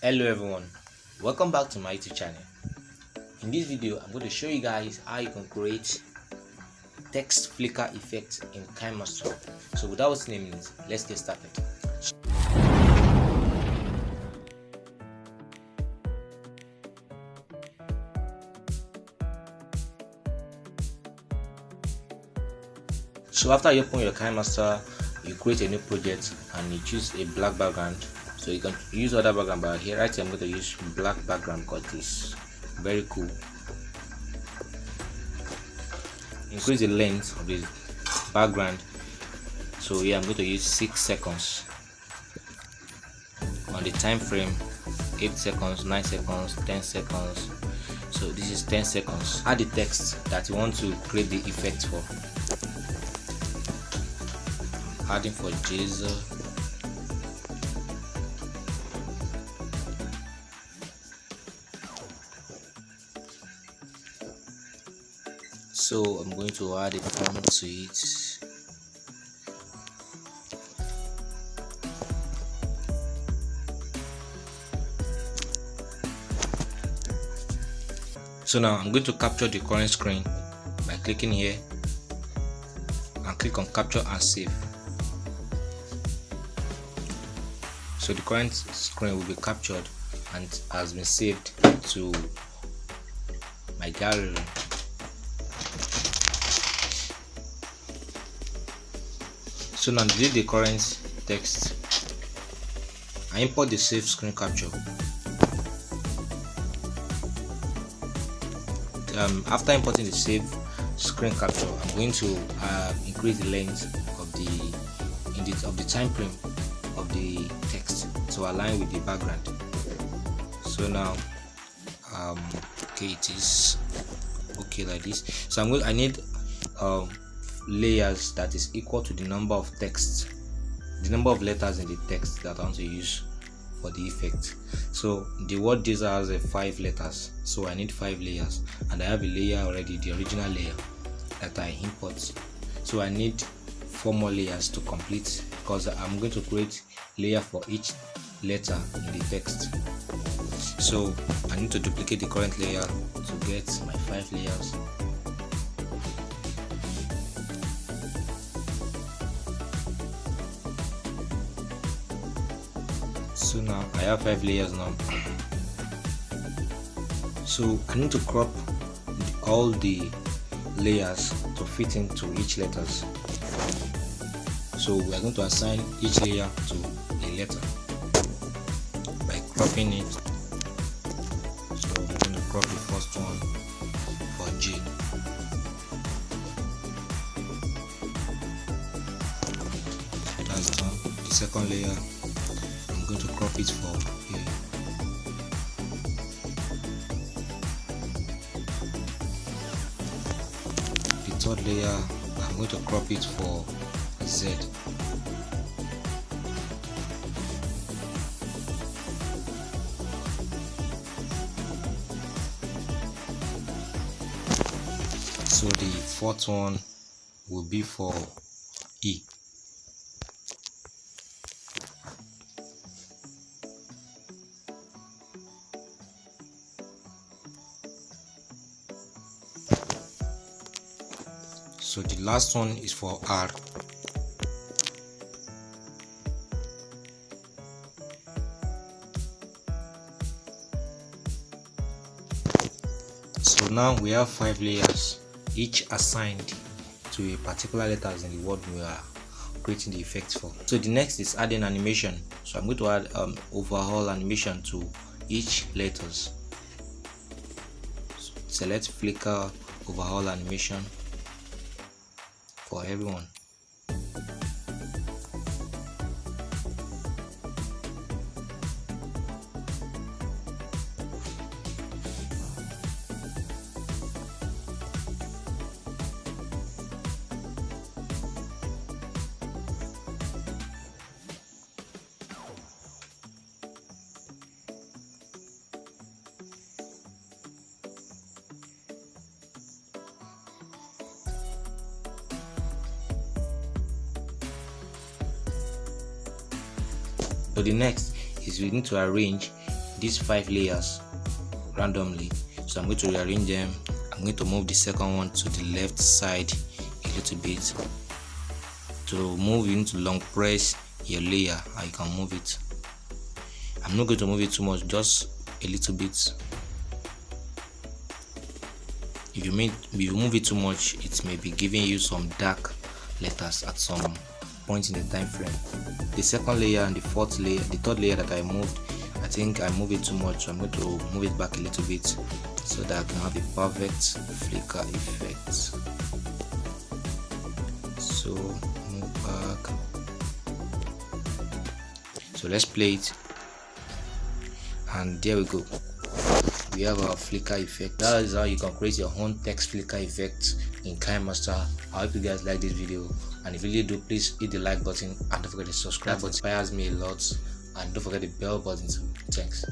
Hello everyone, welcome back to my YouTube channel. In this video I'm going to show you guys how you can create text flicker effect in Kinemaster. So without wasting a minute, let's get started. So after you open your Kinemaster, you create a new project and you choose a black background. So you can use other background, but here right here I'm going to use black background because it's very cool. Increase the length of the background. So here I'm going to use 6 seconds. On the time frame, 8 seconds, 9 seconds, 10 seconds. So this is 10 seconds. Add the text that you want to create the effect for. Adding for Jazer. So I'm going to add a font to it. So now I'm going to capture the current screen by clicking here and click on capture and save. So the current screen will be captured and has been saved to my gallery. So now delete the current text and import the save screen capture. After importing the save screen capture, I'm going to increase the length of the time frame of the text to align with the background. So now okay, it is okay like this. So I need layers that is equal to the number of text, the number of letters in the text that I want to use for the effect. So the word Jazer has 5 letters, so I need 5 layers, and I have a layer already, the original layer that I import. So I need 4 more layers to complete, because I'm going to create layer for each letter in the text. So I need to duplicate the current layer to get my 5 layers. So now I have 5 layers now. So I need to crop all the layers to fit into each letters. So we are going to assign each layer to a letter by cropping it. So I'm going to crop the first one for J. That's done. The second layer, I'm going to crop it for A. The third layer, I'm going to crop it for Z. So the fourth one will be for E. So the last one is for R. So now we have 5 layers, each assigned to a particular letters in the word we are creating the effect for. So the next is adding animation. So I'm going to add overall animation to each letters. So select flicker overall animation for everyone. So the next is we need to arrange these 5 layers randomly. So I'm going to rearrange them. I'm going to move the second one to the left side a little bit. To move, you need to long press your layer and you can move it. I'm not going to move it too much, just a little bit. If you move it too much, it may be giving you some dark letters at some point in the time frame. The second layer and the third layer that I moved, I think I moved it too much, so I'm going to move it back a little bit so that I can have a perfect flicker effect. So move back. So let's play it, and there we go. We have our flicker effect. That is how you can create your own text flicker effect in Kinemaster. I hope you guys like this video, and if you really do, please hit the like button and don't forget to subscribe. It inspires me a lot, and don't forget the bell button too. Thanks.